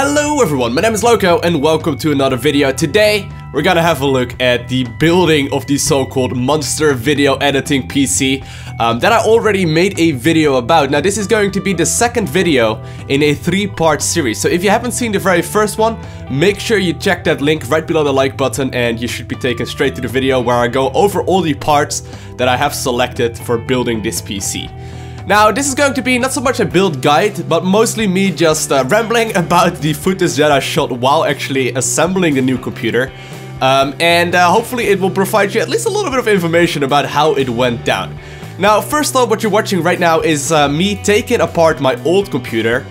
Hello everyone, my name is Loco and welcome to another video. Today we're gonna have a look at the building of the so-called monster video editing PC that I already made a video about. Now this is going to be the second video in a three-part series, so if you haven't seen the very first one, make sure you check that link right below the like button and you should be taken straight to the video where I go over all the parts that I have selected for building this PC. Now, this is going to be not so much a build guide, but mostly me just rambling about the footage that I shot while actually assembling the new computer. Hopefully it will provide you at least a little bit of information about how it went down. Now, first off, what you're watching right now is me taking apart my old computer,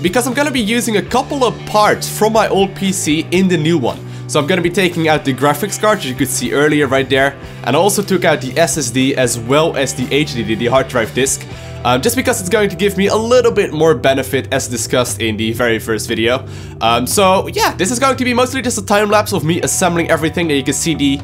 because I'm gonna be using a couple of parts from my old PC in the new one. So I'm gonna be taking out the graphics card, as you could see earlier right there, and I also took out the SSD as well as the HDD, the hard drive disk, just because it's going to give me a little bit more benefit as discussed in the very first video. So yeah, this is going to be mostly just a time lapse of me assembling everything. That you can see the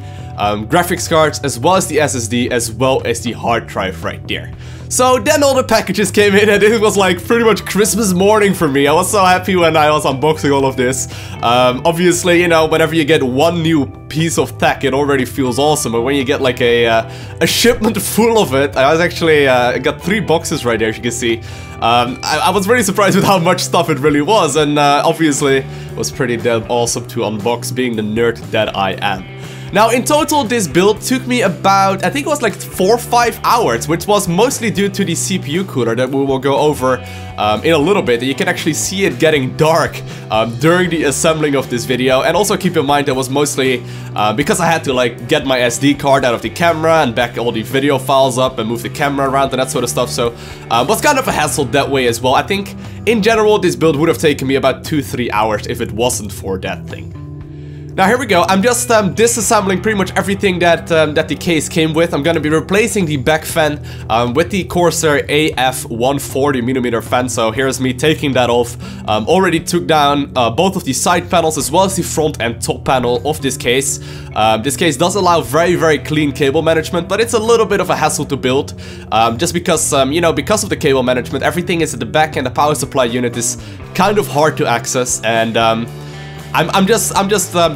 graphics cards as well as the SSD as well as the hard drive right there. So then all the packages came in and it was like pretty much Christmas morning for me. I was so happy when I was unboxing all of this. Obviously, you know, whenever you get one new piece of tech, it already feels awesome. But when you get like a shipment full of it, I was actually got 3 boxes right there, as you can see. I was really surprised with how much stuff it really was, and obviously it was pretty damn awesome to unbox, being the nerd that I am. Now, in total, this build took me about, I think it was like 4 or 5 hours, which was mostly due to the CPU cooler that we will go over in a little bit. You can actually see it getting dark during the assembling of this video. And also keep in mind that was mostly because I had to like get my SD card out of the camera and back all the video files up and move the camera around and that sort of stuff. So it was kind of a hassle that way as well. I think in general, this build would have taken me about 2-3 hours if it wasn't for that thing. Now here we go, I'm just disassembling pretty much everything that that the case came with. I'm gonna be replacing the back fan with the Corsair AF140mm fan, so here's me taking that off. Already took down both of the side panels as well as the front and top panel of this case. This case does allow very clean cable management, but it's a little bit of a hassle to build, just because, you know, because of the cable management, everything is at the back and the power supply unit is kind of hard to access, and I'm just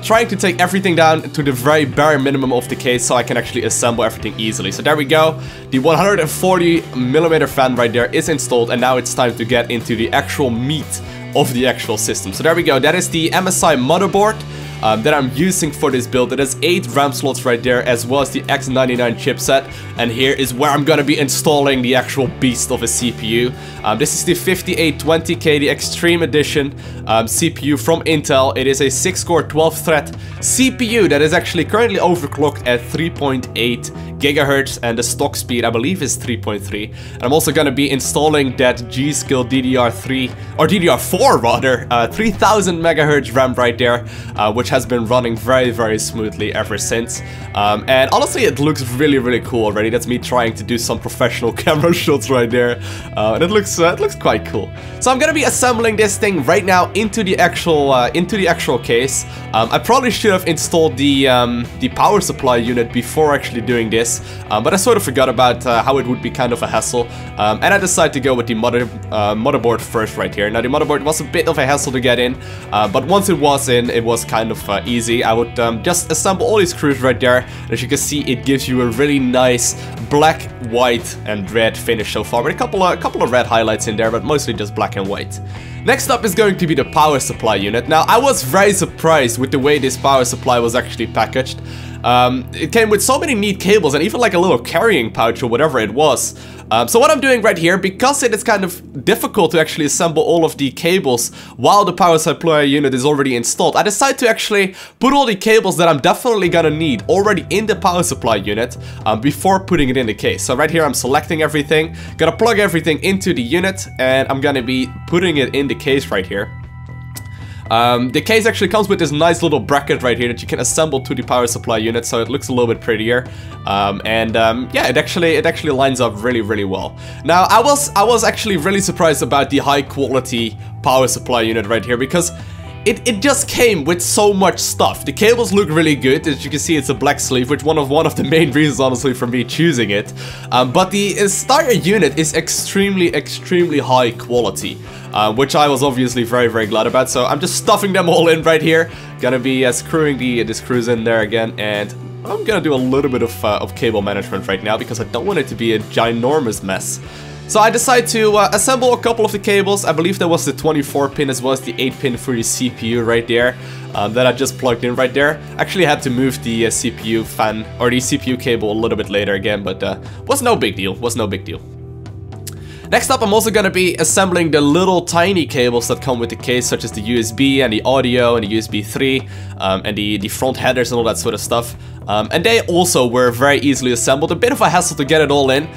trying to take everything down to the very bare minimum of the case so I can actually assemble everything easily. So there we go. The 140mm fan right there is installed, and now it's time to get into the actual meat of the actual system. So there we go. That is the MSI motherboard that I'm using for this build. It has 8 RAM slots right there, as well as the X99 chipset. And here is where I'm gonna be installing the actual beast of a CPU. This is the 5820k, the Extreme Edition CPU from Intel. It is a 6-core 12-thread CPU that is actually currently overclocked at 3.8 GHz, and the stock speed I believe is 3.3. And I'm also gonna be installing that G.Skill DDR3 or DDR4 rather, 3000 MHz RAM right there, which has been running very smoothly ever since. And honestly, it looks really cool already. That's me trying to do some professional camera shots right there, and it looks quite cool. So I'm gonna be assembling this thing right now into the actual case. I probably should have installed the power supply unit before actually doing this. But I sort of forgot about how it would be kind of a hassle, and I decided to go with the motherboard first right here. Now the motherboard was a bit of a hassle to get in, but once it was in, it was kind of easy. I would just assemble all these screws right there, and as you can see, it gives you a really nice black, white, and red finish so far, with a couple of red highlights in there, but mostly just black and white. Next up is going to be the power supply unit. Now I was very surprised with the way this power supply was actually packaged. It came with so many neat cables and even like a little carrying pouch or whatever it was. So what I'm doing right here, because it is kind of difficult to actually assemble all of the cables while the power supply unit is already installed, I decided to actually put all the cables that I'm definitely gonna need already in the power supply unit before putting it in the case. So right here I'm selecting everything, gonna plug everything into the unit, and I'm gonna be putting it in the case right here. The case actually comes with this nice little bracket right here that you can assemble to the power supply unit, so it looks a little bit prettier. Yeah, it actually lines up really well. Now, I was actually really surprised about the high quality power supply unit right here, because it just came with so much stuff. The cables look really good. As you can see, it's a black sleeve, which one of the main reasons, honestly, for me choosing it. But the entire unit is extremely high quality, which I was obviously very glad about. So I'm just stuffing them all in right here. Gonna be screwing the screws in there again, and I'm gonna do a little bit of cable management right now because I don't want it to be a ginormous mess. So I decided to assemble a couple of the cables. I believe there was the 24 pin as well as the 8 pin for the CPU right there that I just plugged in right there. Actually had to move the CPU fan or the CPU cable a little bit later again, but was no big deal, Next up, I'm also gonna be assembling the little tiny cables that come with the case, such as the USB and the audio and the USB 3 and the front headers and all that sort of stuff. And they also were very easily assembled. A bit of a hassle to get it all in,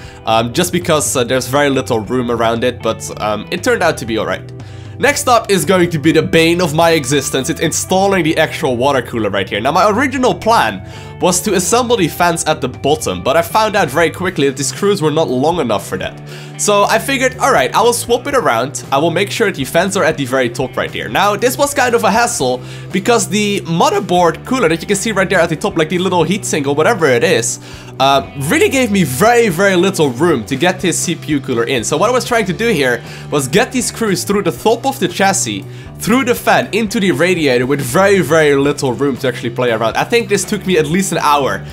just because there's very little room around it, but it turned out to be alright. Next up is going to be the bane of my existence. It's installing the actual water cooler right here. Now, my original plan was to assemble the fans at the bottom, but I found out very quickly that the screws were not long enough for that. So I figured, alright, I will swap it around. I will make sure the fans are at the very top right here. Now, this was kind of a hassle because the motherboard cooler that you can see right there at the top, like the little heatsink or whatever it is, really gave me very little room to get this CPU cooler in. So what I was trying to do here was get these screws through the top of the chassis, through the fan, into the radiator with very little room to actually play around. I think this took me at least an hour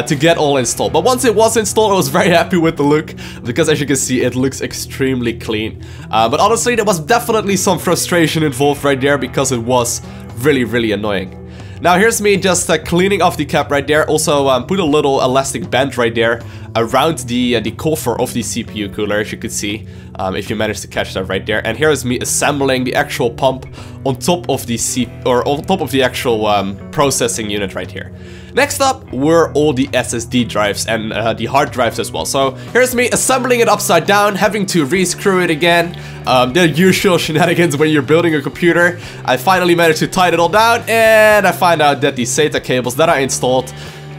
to get all installed. But once it was installed, I was very happy with the look because, as you can see, it looks extremely clean. But honestly, there was definitely some frustration involved right there because it was really annoying. Now here's me just cleaning off the cap right there. Also put a little elastic band right there around the coffer of the CPU cooler, as you could see, if you managed to catch that right there. And here's me assembling the actual pump on top of the actual processing unit right here. Next up were all the SSD drives and the hard drives as well. So here's me assembling it upside down, having to re-screw it again. The usual shenanigans when you're building a computer. I finally managed to tie it all down, and I find out that the SATA cables that I installed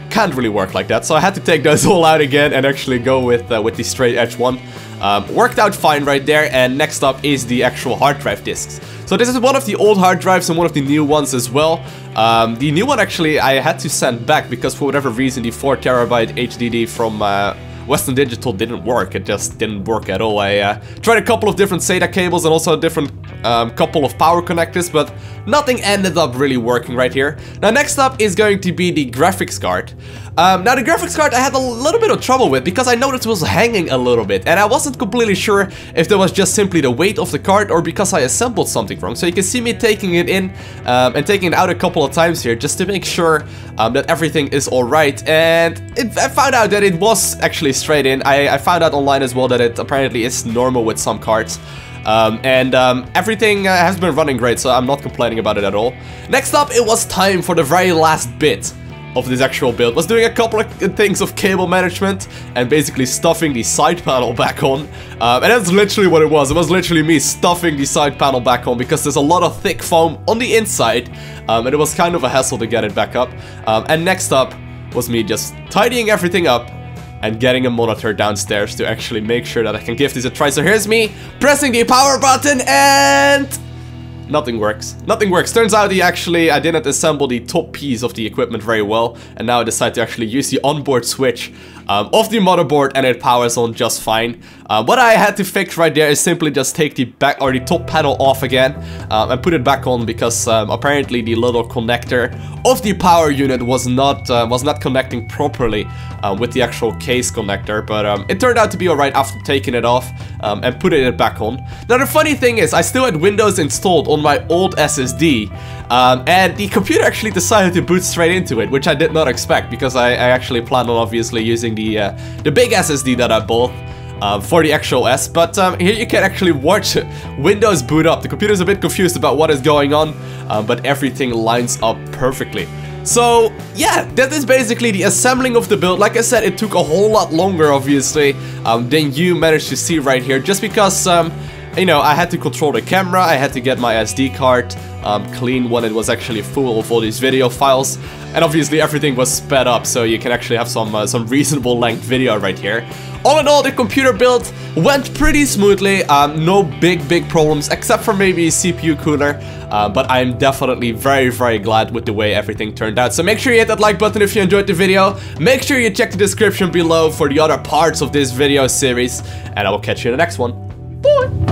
can't really work like that. So I had to take those all out again and actually go with the straight edge one. Worked out fine right there. And next up is the actual hard drive disks. So this is one of the old hard drives and one of the new ones as well. The new one actually I had to send back because for whatever reason the 4 terabyte HDD from Western Digital didn't work. It just didn't work at all. I tried a couple of different SATA cables and also a different couple of power connectors, but nothing ended up really working right here. Now next up is going to be the graphics card. Now the graphics card I had a little bit of trouble with because I noticed it was hanging a little bit and I wasn't completely sure if that was just simply the weight of the card or because I assembled something wrong. So you can see me taking it in and taking it out a couple of times here just to make sure that everything is alright, and I found out that it was actually straight in. I found out online as well that it apparently is normal with some cards. Everything has been running great, so I'm not complaining about it at all. Next up, it was time for the very last bit of this actual build. Was doing a couple of things of cable management and basically stuffing the side panel back on. And that's literally what it was. It was literally me stuffing the side panel back on because there's a lot of thick foam on the inside, and it was kind of a hassle to get it back up. And next up was me just tidying everything up and getting a monitor downstairs to actually make sure that I can give this a try. So here's me pressing the power button and nothing works. Nothing works. Turns out I didn't assemble the top piece of the equipment very well, and now I decided to actually use the onboard switch of the motherboard and it powers on just fine. What I had to fix right there is simply just take the back or the top panel off again and put it back on because apparently the little connector of the power unit was not connecting properly with the actual case connector, but it turned out to be alright after taking it off and putting it back on. Now the funny thing is I still had Windows installed on my old SSD, and the computer actually decided to boot straight into it, which I did not expect because I actually planned on obviously using the big SSD that I bought for the actual S, but here you can actually watch Windows boot up. The computer's a bit confused about what is going on, but everything lines up perfectly. So yeah, that is basically the assembling of the build. Like I said, it took a whole lot longer obviously than you managed to see right here, just because you know, I had to control the camera, I had to get my SD card clean when it was actually full of all these video files, and obviously everything was sped up, so you can actually have some reasonable length video right here. All in all, the computer build went pretty smoothly, no big problems, except for maybe CPU cooler, but I'm definitely very glad with the way everything turned out. So make sure you hit that like button if you enjoyed the video, make sure you check the description below for the other parts of this video series, and I will catch you in the next one. Bye!